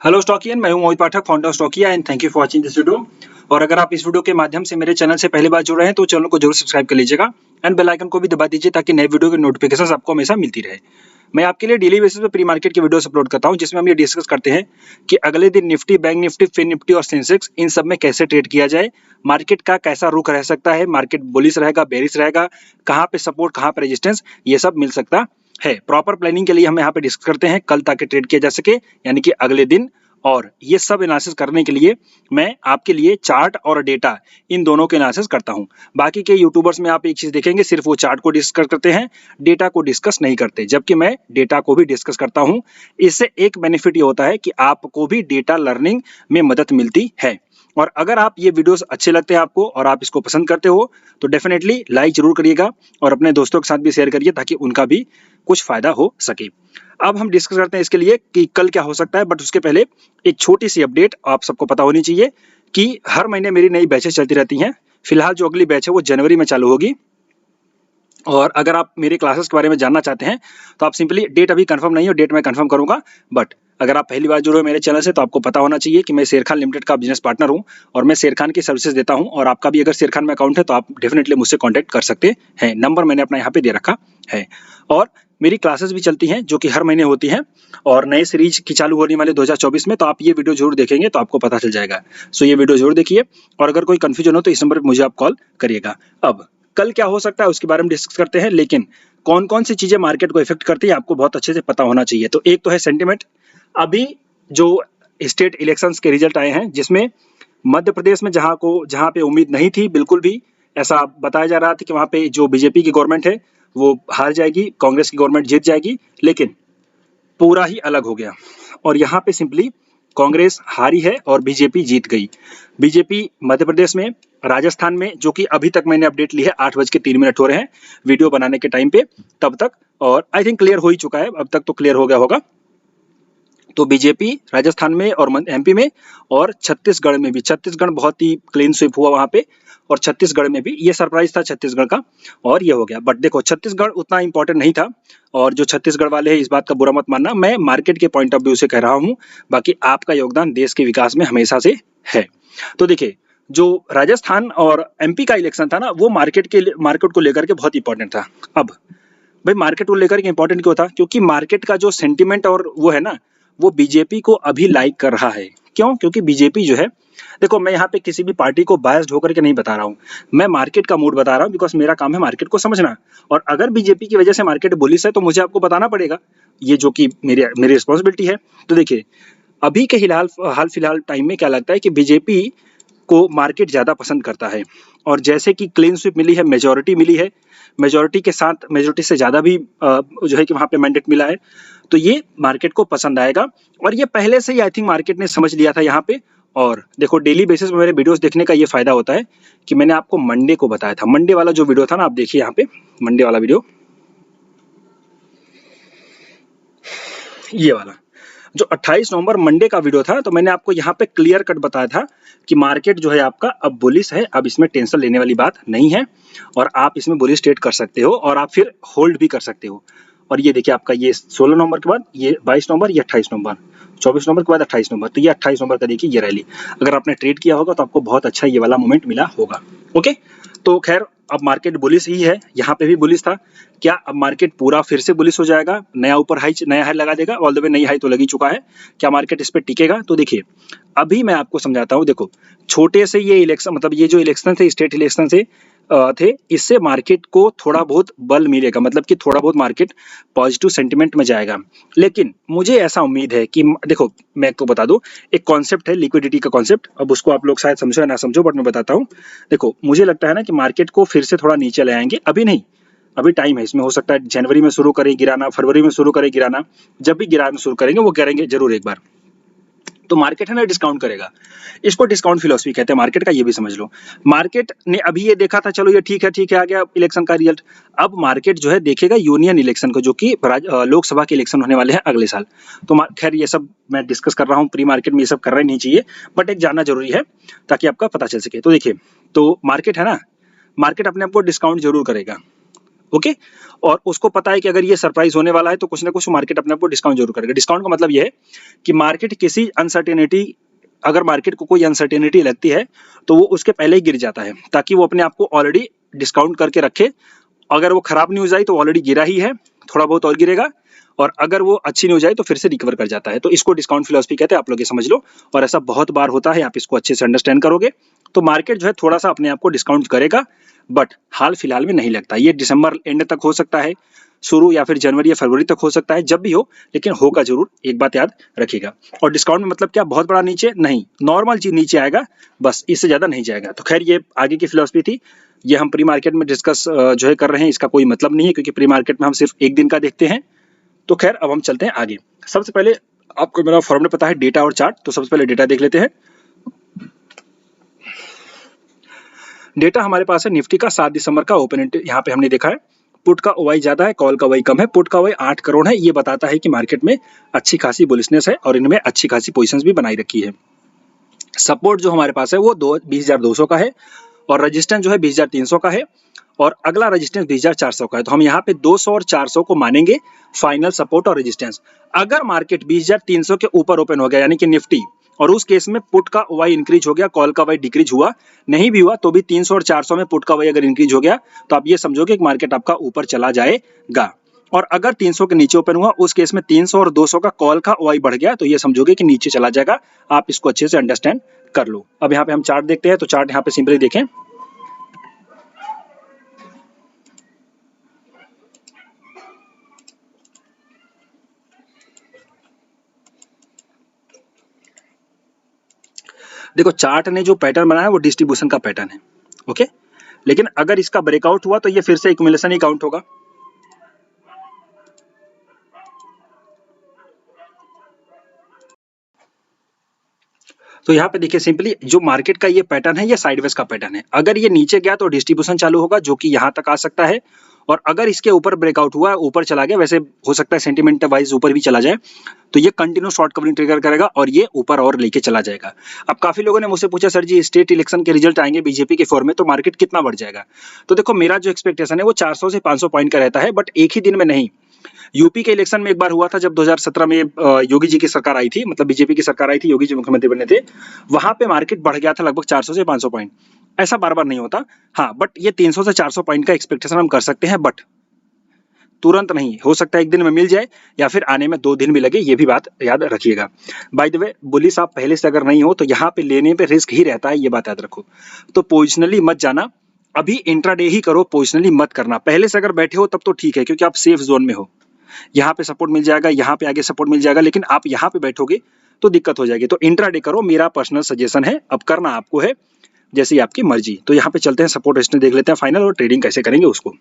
Hello Stockian, मैं हूं Mohit Pathak, founder of Stockia and thank you for watching this video. और अगर आप इस वीडियो के माध्यम से मेरे चैनल से पहली बार जुड़ रहे हैं तो चैनल को जरूर सब्सक्राइब कर लीजिएगा एंड बेल आइकन को भी दबा दीजिए ताकि नए वीडियो की नोटिफिकेशंस आपको हमेशा मिलती रहे। मैं आपके लिए डेली बेसिस पे प्री मार्केट की वीडियोस अपलोड करता हूं जिसमें हम ये डिस्कस करते हैं कि अगले दिन Nifty, bank Nifty, fin Nifty और सेंसेक्स इन सब में कैसे ट्रेड किया जाए, मार्केट का कैसा रुख रह सकता है, मार्केट बुलिश रहेगा, बेरिश रहेगा, कहाँ पे सपोर्ट, कहाँ पे रेजिस्टेंस, ये सब मिल सकता है। प्रॉपर प्लानिंग के लिए हम यहाँ पे डिस्कस करते हैं कल ताकि ट्रेड किया जा सके, यानी कि अगले दिन। और ये सब एनालिसिस करने के लिए मैं आपके लिए चार्ट और डेटा इन दोनों के एनालिसिस करता हूं। बाकी के यूट्यूबर्स में आप एक चीज देखेंगे, सिर्फ वो चार्ट को डिस्कस करते हैं, डेटा को डिस्कस नहीं करते, जबकि मैं डेटा को भी डिस्कस करता हूं। इससे एक बेनिफिट ये होता है कि आपको भी डेटा लर्निंग में मदद मिलती है। और अगर आप ये वीडियोस अच्छे लगते हैं आपको और आप इसको पसंद करते हो तो डेफिनेटली लाइक जरूर करिएगा और अपने दोस्तों के साथ भी शेयर करिए ताकि उनका भी कुछ फायदा हो सके। अब हम डिस्कस करते हैं इसके लिए कि कल क्या हो सकता है, बट उसके पहले एक छोटी सी अपडेट आप सबको पता होनी चाहिए कि हर महीने मेरी नई बैचेस चलती रहती हैं। फिलहाल जो अगली बैच है वो जनवरी में चालू होगी। और अगर आप मेरे क्लासेस के बारे में जानना चाहते हैं तो आप सिंपली, डेट अभी कंफर्म नहीं हो, डेट मैं कंफर्म करूंगा, बट अगर आप पहली बार जुड़े हो मेरे चैनल से तो आपको पता होना चाहिए कि मैं शेर खान लिमिटेड का बिजनेस पार्टनर हूं और मैं शेर खान की सर्विसेज देता हूं। और आपका भी अगर शेर खान में अकाउंट है तो आप डेफिनेटली मुझसे कांटेक्ट कर सकते हैं। नंबर मैंने अपना यहाँ पे दे रखा है। और मेरी क्लासेस भी चलती हैं जो कि हर महीने होती हैं और नए सीरीज की चालू होने वाले 2024 में, तो आप ये वीडियो जरूर देखेंगे तो आपको पता चल जाएगा। सो ये वीडियो जरूर देखिए और अगर कोई कंफ्यूजन हो तो इस नंबर पर मुझे आप कॉल करिएगा। अब कल क्या हो सकता है उसके बारे में डिस्कस करते हैं, लेकिन कौन कौन सी चीजें मार्केट को इफेक्ट करती है आपको बहुत अच्छे से पता होना चाहिए। तो एक तो है सेंटिमेंट। अभी जो स्टेट इलेक्शंस के रिजल्ट आए हैं जिसमें मध्य प्रदेश में जहां पे उम्मीद नहीं थी बिल्कुल भी, ऐसा बताया जा रहा था कि वहां पे जो बीजेपी की गवर्नमेंट है वो हार जाएगी, कांग्रेस की गवर्नमेंट जीत जाएगी, लेकिन पूरा ही अलग हो गया। और यहाँ पे सिंपली कांग्रेस हारी है और बीजेपी जीत गई। बीजेपी मध्य प्रदेश में, राजस्थान में, जो कि अभी तक मैंने अपडेट ली है, 8:03 हो रहे हैं वीडियो बनाने के टाइम पे, तब तक, और आई थिंक क्लियर हो ही चुका है, अब तक तो क्लियर हो गया होगा। तो बीजेपी राजस्थान में और एमपी में और छत्तीसगढ़ में भी, छत्तीसगढ़ बहुत ही क्लीन स्वीप हुआ वहां पे, और छत्तीसगढ़ में भी ये सरप्राइज था छत्तीसगढ़ का और ये हो गया। बट देखो छत्तीसगढ़ उतना इंपॉर्टेंट नहीं था और जो छत्तीसगढ़ वाले हैं इस बात का बुरा मत मानना, मैं मार्केट के पॉइंट ऑफ व्यू से कह रहा हूँ, बाकी आपका योगदान देश के विकास में हमेशा से है। तो देखिए जो राजस्थान और एमपी का इलेक्शन था ना, वो मार्केट को लेकर के बहुत इंपॉर्टेंट था। अब भाई मार्केट को लेकर के इंपॉर्टेंट क्यों था? क्योंकि मार्केट का जो सेंटिमेंट और वो है ना, वो बीजेपी को अभी लाइक कर रहा है। क्यों? क्योंकि बीजेपी जो है, देखो मैं यहाँ पे किसी भी पार्टी को बायस्ड होकर के नहीं बता रहा हूँ, मैं मार्केट का मूड बता रहा हूँ, बिकॉज मेरा काम है मार्केट को समझना। और अगर बीजेपी की वजह से मार्केट बुलिश है तो मुझे आपको बताना पड़ेगा, ये जो कि मेरी रिस्पॉन्सिबिलिटी है। तो देखिए अभी के हाल फिलहाल टाइम में क्या लगता है कि बीजेपी को मार्केट ज्यादा पसंद करता है। और जैसे कि क्लीन स्वीप मिली है, मेजोरिटी मिली है, मेजोरिटी के साथ मेजोरिटी से ज्यादा भी जो है कि वहां पे मैंडेट मिला है, तो ये मार्केट को पसंद आएगा। और ये पहले से ही आई थिंक मार्केट ने समझ लिया था यहाँ पे। और देखो डेली बेसिस पे मेरे वीडियोस देखने का ये फायदा होता है कि मैंने आपको मंडे को बताया था, मंडे वाला जो वीडियो था ना, आप देखिए यहाँ पे मंडे वाला वीडियो, ये वाला जो 28 नवंबर मंडे का वीडियो था, तो मैंने आपको यहाँ पे क्लियर कट बताया था कि मार्केट जो है आपका अब बुलिश है, अब इसमें टेंशन लेने वाली बात नहीं है और आप इसमें बुलिश ट्रेड कर सकते हो और आप फिर होल्ड भी कर सकते हो। और ये देखिए आपका ये 16 नवंबर के बाद ये 22 नवंबर, ये 28 नवंबर, 24 नवंबर के बाद 28 नवंबर, तो ये 28 नवंबर का देखिए ये रैली, अगर आपने ट्रेड किया होगा तो आपको बहुत अच्छा ये वाला मोमेंट मिला होगा। ओके, तो खैर अब मार्केट बुलिश ही है, यहाँ पे भी बुलिश था। क्या अब मार्केट पूरा फिर से बुलिश हो जाएगा, नया हाई लगा देगा? ऑल द वे नई हाई तो लगी चुका है, क्या मार्केट इस पे टिकेगा? तो देखिए अभी मैं आपको समझाता हूँ। देखो छोटे से ये इलेक्शन, मतलब ये जो इलेक्शन थे, स्टेट इलेक्शन से थे, इससे मार्केट को थोड़ा बहुत बल मिलेगा, मतलब कि थोड़ा बहुत मार्केट पॉजिटिव सेंटिमेंट में जाएगा। लेकिन मुझे ऐसा उम्मीद है कि देखो मैं आपको बता दूं, एक कॉन्सेप्ट है लिक्विडिटी का कॉन्सेप्ट, अब उसको आप लोग शायद समझो या ना समझो, बट मैं बताता हूँ। देखो मुझे लगता है ना कि मार्केट को फिर से थोड़ा नीचे ले आएंगे, अभी नहीं, अभी टाइम है, इसमें हो सकता है जनवरी में शुरू करें गिराना, फरवरी में शुरू करें गिराना, जब भी गिराना शुरू करेंगे वो गिराएंगे जरूर एक बार। तो मार्केट है ना डिस्काउंट करेगा, इसको डिस्काउंट फिलॉसफी कहते हैं मार्केट का, ये भी समझ लो। मार्केट ने अभी ये देखा था, चलो ये ठीक है आ गया इलेक्शन का रिजल्ट, अब मार्केट जो है देखेगा यूनियन इलेक्शन को, जो कि लोकसभा के इलेक्शन होने वाले हैं अगले साल। तो खैर ये सब मैं डिस्कस कर रहा हूँ, प्री मार्केट में ये सब करना ही नहीं चाहिए, बट एक जानना जरूरी है ताकि आपका पता चल सके। तो देखिए तो मार्केट है ना, मार्केट अपने आप को डिस्काउंट जरूर करेगा, ओके। और उसको पता है कि अगर ये सरप्राइज होने वाला है तो कुछ ना कुछ मार्केट अपने आप को डिस्काउंट जरूर करेगा। डिस्काउंट का मतलब ये है कि मार्केट किसी अनसर्टेनिटी, अगर मार्केट को कोई अनसर्टेनिटी लगती है तो वो उसके पहले ही गिर जाता है, ताकि वो अपने आप को ऑलरेडी डिस्काउंट करके रखे। अगर वो खराब न्यूज आई तो ऑलरेडी गिरा ही है, थोड़ा बहुत और गिरेगा, और अगर वो अच्छी न्यूज आई तो फिर से रिकवर कर जाता है। तो इसको डिस्काउंट फिलॉसफी कहते हैं, आप लोग ये समझ लो। और ऐसा बहुत बार होता है, आप इसको अच्छे से अंडरस्टैंड करोगे तो मार्केट जो है थोड़ा सा अपने आप को डिस्काउंट करेगा, बट हाल फिलहाल में नहीं लगता। ये दिसंबर एंड तक हो सकता है शुरू, या फिर जनवरी या फरवरी तक हो सकता है, जब भी हो, लेकिन होगा जरूर, एक बात याद रखिएगा। और डिस्काउंट में मतलब क्या, बहुत बड़ा नीचे नहीं, नॉर्मल चीज नीचे आएगा बस, इससे ज्यादा नहीं जाएगा। तो खैर ये आगे की फिलॉसफी थी, ये हम प्री मार्केट में डिस्कस जो है कर रहे हैं, इसका कोई मतलब नहीं है, क्योंकि प्री मार्केट में हम सिर्फ एक दिन का देखते हैं। तो खैर अब हम चलते हैं आगे। सबसे पहले आपको मेरा फॉर्मूला पता है, डेटा और चार्ट, तो सबसे पहले डेटा देख लेते हैं। डेटा हमारे पास है निफ्टी का 7 दिसंबर का ओपन इंटरेस्ट, यहाँ पे हमने देखा है पुट का ओवाई ज्यादा है, कॉल का ओवाई कम है। पुट का ओवाई 8 करोड़ है, ये बताता है कि मार्केट में अच्छी खासी बुलिशनेस है और इनमें अच्छी खासी पोजीशंस भी बनाई रखी है। सपोर्ट जो हमारे पास है वो 20,200 का है, और रजिस्टेंस जो है 20,300 का है, और अगला रजिस्टेंस 20,400 का है। तो हम यहाँ पे 200 और 400 को मानेंगे फाइनल सपोर्ट और रेजिस्टेंस। अगर मार्केट 20,300 के ऊपर ओपन हो गया, यानी कि निफ्टी, और उस केस में पुट का वाई इंक्रीज हो गया, कॉल का वाई डिक्रीज हुआ, नहीं भी हुआ तो भी 300 और 400 में पुट का वाई अगर इंक्रीज हो गया तो आप ये समझोगे कि मार्केट आपका ऊपर चला जाएगा। और अगर 300 के नीचे ओपन हुआ, उस केस में 300 और 200 का कॉल का वाई बढ़ गया, तो ये समझोगे कि नीचे चला जाएगा। आप इसको अच्छे से अंडरस्टैंड कर लो। अब यहाँ पे हम चार्ट देखते हैं, तो चार्ट यहाँ पे सिंपली देखें, देखो चार्ट ने जो पैटर्न बनाया वो डिस्ट्रीब्यूशन का पैटर्न है, ओके। लेकिन अगर इसका ब्रेकआउट हुआ तो ये फिर से एक्यूमुलेशन ही काउंट होगा। तो यहाँ पे देखिए सिंपली जो मार्केट का ये पैटर्न है, ये साइडवेज का पैटर्न है। अगर ये नीचे गया तो डिस्ट्रीब्यूशन चालू होगा, जो कि यहाँ तक आ सकता है, और अगर इसके ऊपर ब्रेकआउट हुआ, ऊपर चला गया, वैसे हो सकता है सेंटीमेंट वाइज ऊपर भी चला जाए, तो ये कंटिन्यू शॉर्ट कवरिंग ट्रिगर करेगा और ये ऊपर और लेके चला जाएगा। अब काफी लोगों ने मुझसे पूछा, सर जी स्टेट इलेक्शन के रिजल्ट आएंगे बीजेपी के फॉर्म में तो मार्केट कितना बढ़ जाएगा? तो देखो मेरा जो एक्सपेक्टेशन है वो 400 से 500 पॉइंट का रहता है, बट एक ही दिन में नहीं। यूपी के इलेक्शन में एक बार हुआ था जब 2017 में योगी जी की सरकार आई थी, मतलब बीजेपी की सरकार आई थी, योगी जी मुख्यमंत्री बने थे, वहां पे मार्केट बढ़ गया था लगभग 400 से 500 पॉइंट। ऐसा बार बार नहीं होता, हाँ, बट ये 300 से 400 पॉइंट का एक्सपेक्टेशन हम कर सकते हैं, बट तुरंत नहीं हो सकता, एक दिन में मिल जाए या फिर आने में 2 दिन भी लगे, ये भी बात याद रखिएगा। बाय द वे बुलिश आप पहले से अगर नहीं हो तो यहाँ पे लेने पे रिस्क ही रहता है, ये बात याद रखो। तो पोजिशनली मत जाना, अभी इंट्राडे ही करो, पोजिशनली मत करना। पहले से अगर बैठे हो तब तो ठीक है, क्योंकि आप सेफ जोन में हो, यहाँ पे सपोर्ट मिल जाएगा, यहाँ पे आगे सपोर्ट मिल जाएगा, लेकिन आप यहाँ पे बैठोगे तो दिक्कत हो जाएगी। तो इंट्राडे करो, मेरा पर्सनल सजेशन है, अब करना आपको है, जैसी आपकी मर्जी। तो यहाँ पे चलते हैं सपोर्ट रेजिस्टेंस देख लेते हैं फाइनल, और ट्रेडिंग कैसे करेंगे उसको।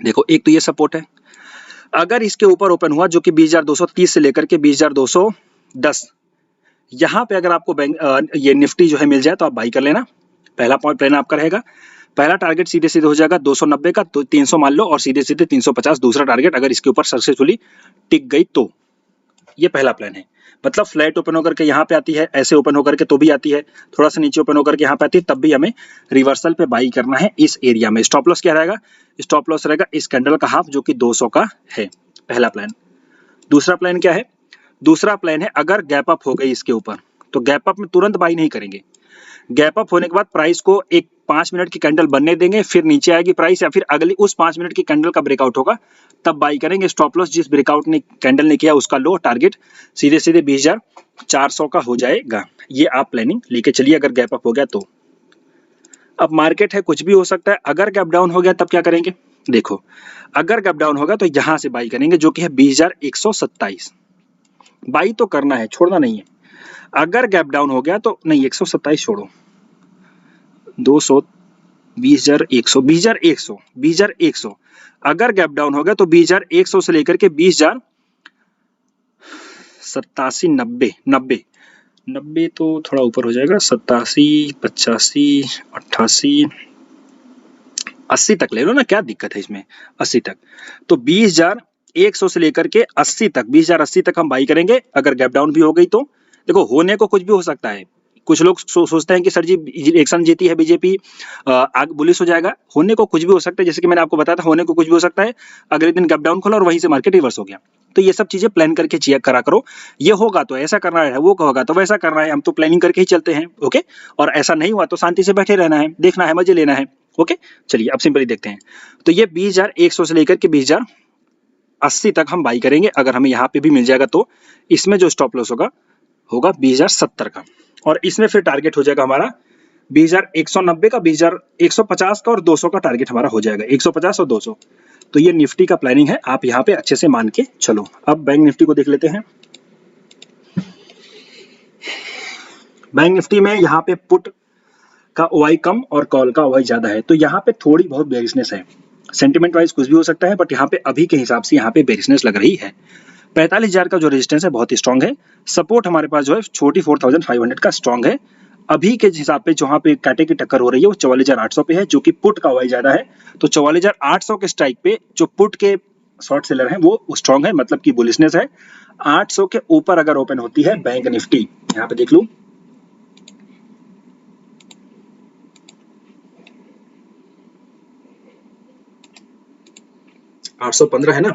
देखो एक तो ये सपोर्ट है, अगर इसके ऊपर ओपन हुआ जो कि 20,230 से लेकर के 20,210, यहाँ पे अगर आपको ये निफ्टी जो है मिल जाए तो आप बाई कर लेना। पहला पॉइंट प्लान आपका रहेगा, पहला टारगेट सीधे सीधे हो जाएगा 290 का, तो 300 मान लो, और सीधे सीधे 350 दूसरा टारगेट, अगर इसके ऊपर सक्सेसफुली टिक गई तो। ये पहला प्लान है, मतलब फ्लैट ओपन होकर के यहाँ पे आती है, ऐसे ओपन होकर के तो भी आती है, थोड़ा सा नीचे ओपन होकर के यहाँ पे आती है, तब भी हमें रिवर्सल पे बाई करना है इस एरिया में। स्टॉप लॉस क्या रहेगा? स्टॉप लॉस रहेगा इस कैंडल का हाफ, जो कि 200 का है, पहला प्लान। दूसरा प्लान क्या है? दूसरा प्लान है अगर गैप अप हो गई इसके ऊपर, तो गैप अप में तुरंत बाई नहीं करेंगे। गैप अप होने के बाद प्राइस को एक 5 मिनट की कैंडल बनने देंगे, फिर नीचे आएगी प्राइस, या फिर अगली उस 5 मिनट की कैंडल का ब्रेकआउट होगा तब बाई करेंगे। स्टॉप लॉस जिस ब्रेकआउट ने कैंडल ने किया उसका लो, टारगेट सीधे सीधे 20,400 का हो जाएगा। ये आप प्लानिंग लेके चलिए अगर गैप अप हो गया तो। अब मार्केट है, कुछ भी हो सकता है, अगर गैप डाउन हो गया तब क्या करेंगे? देखो अगर गैप डाउन होगा तो यहां से बाई करेंगे, जो कि है 20,127। बाई तो करना है, छोड़ना नहीं है। अगर गैप डाउन हो गया तो नहीं, 127 छोड़ो, 200, 20,100, 20,100, 20,100। अगर गैप डाउन हो गया तो 20,100 से लेकर के 20,87, 90 तो थोड़ा ऊपर हो जाएगा, 87, 85, 88, 80 तक ले लो ना, क्या दिक्कत है इसमें, 80 तक। तो 20,100 से लेकर के 80 तक, 20,080 तक हम बाई करेंगे। अगर गैप डाउन भी हो गई तो देखो होने को कुछ भी हो सकता है, कुछ लोग सोचते हैं कि सर जी इलेक्शन जीती है बीजेपी, आग बुलिश हो जाएगा। होने को कुछ भी हो सकता है, जैसे कि मैंने आपको बताया था, होने को कुछ भी हो सकता है। अगले दिन गैप डाउन खोला और वहीं से मार्केट रिवर्स हो गया। तो ये सब चीजें प्लान करके चेक करा करो। ये होगा तो ऐसा करना है, वो होगा तो वैसा करना है। हम तो प्लानिंग करके ही चलते हैं, ओके। और ऐसा नहीं हुआ तो शांति से बैठे रहना है, देखना है, मजे लेना है, ओके। चलिए अब सिंपली देखते हैं। तो ये 20,100 से लेकर के 20,080 तक हम बाई करेंगे। अगर हमें यहाँ पे भी मिल जाएगा तो इसमें जो स्टॉप लॉस होगा 20,070 का, और इसमें फिर टारगेट हो जाएगा हमारा 20,190 का, 20,150 का और 200 का टारगेट हमारा हो जाएगा, 150 और 200। तो ये निफ्टी का प्लानिंग है, आप यहाँ पे अच्छे से मान के चलो। अब बैंक निफ्टी को देख लेते हैं। बैंक निफ्टी में यहाँ पे पुट का ओआई कम और कॉल का ओआई ज्यादा है, तो यहाँ पे थोड़ी बहुत बेरिशनेस है। सेंटिमेंट वाइज कुछ भी हो सकता है, बट यहाँ पे अभी के हिसाब से यहाँ पे बेरिशनेस लग रही है। 45,000 का जो रेजिस्टेंस है बहुत ही स्ट्रांग है। सपोर्ट हमारे पास जो है छोटी 4,500 का स्ट्रांग है। अभी के हिसाब पे जहाँ पे कांटे की टक्कर हो रही है वो 44,800 पे है, जो कि पुट का ओआई ज्यादा है। तो 44,800 के स्ट्राइक पे जो पुट के शॉर्ट सेलर हैं वो स्ट्रांग है, मतलब कि बुलिशनेस है। 800 के ऊपर अगर ओपन होती है बैंक निफ्टी, यहाँ पे देख लूं, $815 है ना।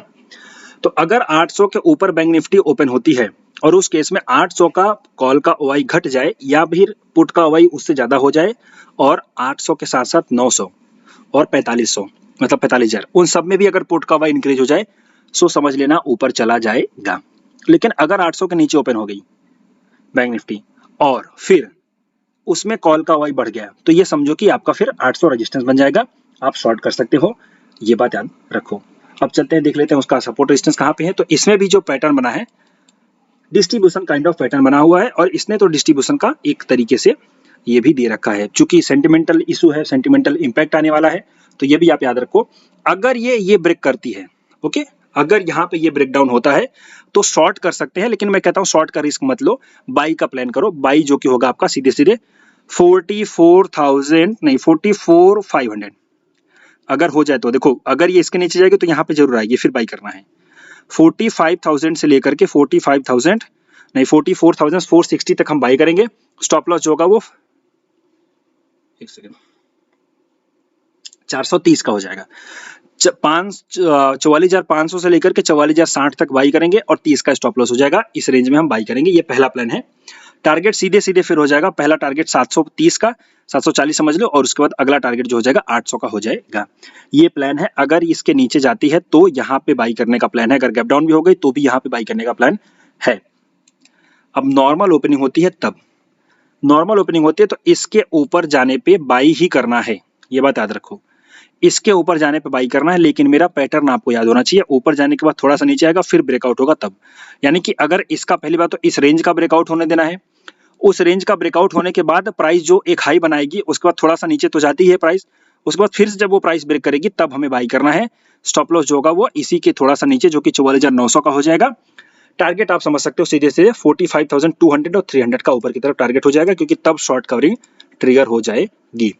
तो अगर 800 के ऊपर बैंक निफ्टी ओपन होती है और उस केस में 800 का कॉल का ओआई घट जाए या फिर पुट का ओआई उससे ज्यादा हो जाए, और 800 के साथ साथ 900 और 4500 मतलब 45,000, उन सब में भी अगर पुट का ओआई इंक्रीज हो जाए, सो समझ लेना ऊपर चला जाएगा। लेकिन अगर 800 के नीचे ओपन हो गई बैंक निफ्टी और फिर उसमें कॉल का ओआई बढ़ गया, तो ये समझो कि आपका फिर 800 रेजिस्टेंस बन जाएगा, आप शॉर्ट कर सकते हो, ये बात याद रखो। अब चलते हैं, देख लेते हैं उसका सपोर्ट रेजिस्टेंस कहाँ पे है। तो इसमें भी जो पैटर्न बना है, डिस्ट्रीब्यूशन काइंड ऑफ पैटर्न बना हुआ है, और इसने तो डिस्ट्रीब्यूशन का एक तरीके से ये भी दे रखा है। चूंकि सेंटिमेंटल इशू है, सेंटिमेंटल इंपैक्ट आने वाला है, तो ये भी आप याद रखो। अगर ये ब्रेक करती है, ओके, अगर यहाँ पे ये ब्रेक डाउन होता है तो शॉर्ट कर सकते हैं, लेकिन मैं कहता हूँ शॉर्ट का रिस्क मत लो, बाई का प्लान करो। बाई जो कि होगा आपका सीधे सीधे 44,000 नहीं 44,500 अगर हो जाए तो। देखो अगर ये इसके नीचे जाएगी तो यहाँ पे जरूर आएगी, फिर बाई करना है। 45,000 से लेकर के 45,000 नहीं 44,460 तक हम बाई करेंगे। स्टॉप लॉस जो होगा वो 430 का हो जाएगा। 44,500 से लेकर के 44,060 तक बाई करेंगे और 30 का स्टॉप लॉस हो जाएगा। इस रेंज में हम बाई करेंगे, ये पहला प्लान है। टारगेट सीधे सीधे फिर हो जाएगा, पहला टारगेट 730 का, 740 समझ लो, और उसके बाद अगला टारगेट जो हो जाएगा 800 का हो जाएगा। ये प्लान है। अगर इसके नीचे जाती है तो यहाँ पे बाई करने का प्लान है, अगर गैप डाउन भी हो गई तो भी यहाँ पे बाई करने का प्लान है। अब नॉर्मल ओपनिंग होती है तब, नॉर्मल ओपनिंग होती है तो इसके ऊपर जाने पे बाई ही करना है, ये बात याद रखो। इसके ऊपर जाने पे बाई करना है, लेकिन मेरा पैटर्न आपको याद होना चाहिए, ऊपर जाने के बाद थोड़ा सा नीचे आएगा फिर ब्रेकआउट होगा तब। यानी कि अगर इसका पहली बात तो इस रेंज का ब्रेकआउट होने देना है, उस रेंज का ब्रेकआउट होने के बाद प्राइस जो एक हाई बनाएगी उसके बाद थोड़ा सा नीचे तो जाती है प्राइस, उसके बाद फिर जब वो प्राइस ब्रेक करेगी तब हमें बाई करना है। स्टॉप लॉस जो होगा वो इसी के थोड़ा सा नीचे, जो कि 44,900 का हो जाएगा। टारगेट आप समझ सकते हो सीधे सीधे 45,200 और 300 का ऊपर की तरफ टारगेट हो जाएगा, क्योंकि तब शॉर्ट कवरिंग ट्रिगर हो जाएगी।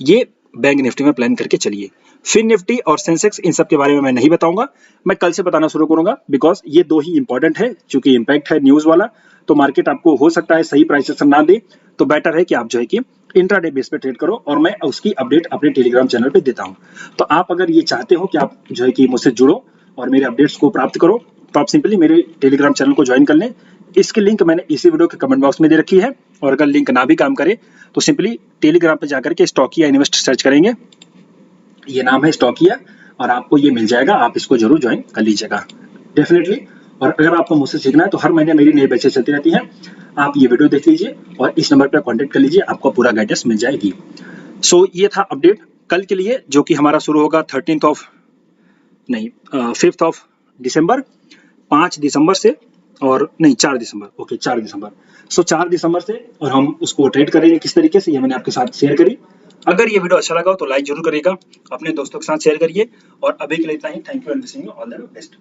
ये बैंक निफ्टी में प्लान करके चलिए। फिन निफ्टी और सेंसेक्स इन सब के बारे में मैं नहीं बताऊंगा, मैं कल से बताना शुरू करूंगा, बिकॉज ये दो ही इंपॉर्टेंट है। चूंकि इंपैक्ट है न्यूज वाला, तो मार्केट आपको हो सकता है सही प्राइसेस ना दे, तो बेटर है कि आप जो है कि इंट्राडे बेस पे ट्रेड करो, और मैं उसकी अपडेट अपने टेलीग्राम चैनल पे देता हूं। तो आप अगर ये चाहते हो कि आप जो है कि मुझसे जुड़ो और मेरे अपडेट्स को प्राप्त करो, तो आप सिंपली मेरे टेलीग्राम चैनल को ज्वाइन कर लें। इसकी लिंक मैंने इसी वीडियो के कमेंट बॉक्स में दे रखी है, और अगर लिंक ना भी काम करे तो सिंपली टेलीग्राम पे जाकर के स्टॉकिया इन्वेस्ट सर्च करेंगे, ये नाम है स्टॉकिया, और आपको ये मिल जाएगा। आप इसको जरूर ज्वाइन कर लीजिएगा डेफिनेटली। और अगर आपको मुझसे सीखना है तो हर महीने मेरी नई बैचेस चलती रहती हैं, आप ये वीडियो देख लीजिए और इस नंबर पर कॉन्टेक्ट कर लीजिए, आपको पूरा गाइडेंस मिल जाएगी। सो ये था अपडेट कल के लिए, जो कि हमारा शुरू होगा 5th ऑफ दिसंबर, 5 दिसंबर से, और नहीं 4 दिसंबर, ओके 4 दिसंबर। सो 4 दिसंबर से, और हम उसको ट्रेड करेंगे किस तरीके से, ये मैंने आपके साथ शेयर करी। अगर ये वीडियो अच्छा लगा हो तो लाइक जरूर करिएगा, अपने दोस्तों के साथ शेयर करिए, और अभी के लिए इतना ही। Thank you and wishing you all the best.